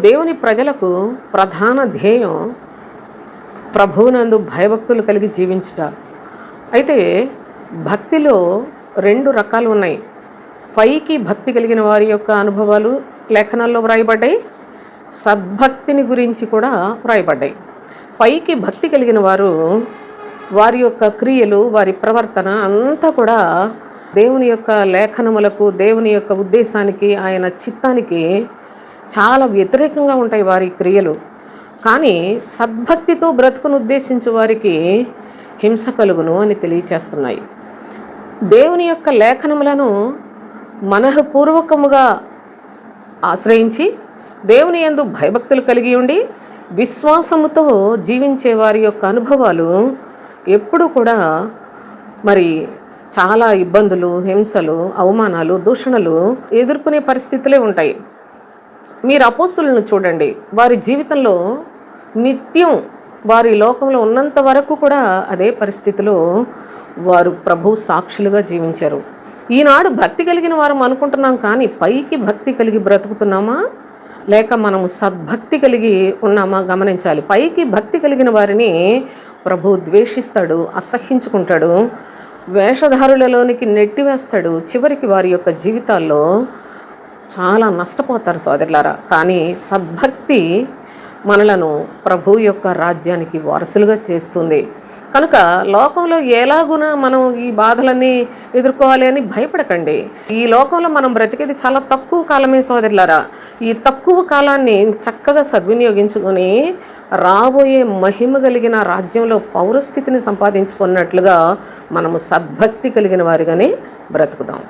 దేవుని ప్రజలకు ప్రధాన ధ్యేయం ప్రభువునందు భయభక్తులు కలిగి జీవించుట. అయితే భక్తిలో 2 రకాలు ఉన్నాయి. పైకి భక్తి కలిగిన వారి యొక్క అనుభవాలు లేఖనాల్లో వ్రాయబడ్డాయి, సద్భక్తిని గురించి కూడా వ్రాయబడ్డాయి. పైకి భక్తి కలిగిన వారు వారి యొక్క క్రియలు, వారి ప్రవర్తన అంతా కూడా దేవుని యొక్క లేఖనములకు, దేవుని యొక్క ఉద్దేశానికి, ఆయన చిత్తానికి చాలా వ్యతిరేకంగా ఉంటాయి వారి క్రియలు. కానీ సద్భక్తితో బ్రతుకును ఉద్దేశించే వారికి హింస కలుగును అని తెలియచేస్తున్నాయి. దేవుని యొక్క లేఖనములను మనఃపూర్వకముగా ఆశ్రయించి దేవుని యందు భయభక్తులు కలిగి ఉండి విశ్వాసముతో జీవించే వారి యొక్క అనుభవాలు ఎప్పుడు కూడా మరి చాలా ఇబ్బందులు, హింసలు, అవమానాలు, దూషణలు ఎదుర్కొనే పరిస్థితులే ఉంటాయి. మీరు అపోస్తులను చూడండి, వారి జీవితంలో నిత్యం వారి లోకంలో ఉన్నంత వరకు కూడా అదే పరిస్థితిలో వారు ప్రభు సాక్షులుగా జీవించారు. ఈనాడు భక్తి కలిగిన వారం అనుకుంటున్నాం, కానీ పైకి భక్తి కలిగి బ్రతుకుతున్నామా లేక మనము సద్భక్తి కలిగి ఉన్నామా గమనించాలి. పైకి భక్తి కలిగిన వారిని ప్రభు ద్వేషిస్తాడు, అసహ్యించుకుంటాడు, వేషధారులలోనికి నెట్టివేస్తాడు. చివరికి వారి యొక్క జీవితాల్లో చాలా నష్టపోతారు సోదరులారా. కానీ సద్భక్తి మనలను ప్రభు యొక్క రాజ్యానికి వారసులుగా చేస్తుంది. కనుక లోకంలో ఎలాగున మనం ఈ బాధలన్నీ ఎదుర్కోవాలి అని భయపడకండి. ఈ లోకంలో మనం బ్రతికేది చాలా తక్కువ కాలమే సోదరులారా. ఈ తక్కువ కాలాన్ని చక్కగా సద్వినియోగించుకొని రాబోయే మహిమ కలిగిన రాజ్యంలో పౌరస్థితిని సంపాదించుకున్నట్లుగా మనము సద్భక్తి కలిగిన వారిగానే బ్రతుకుదాం.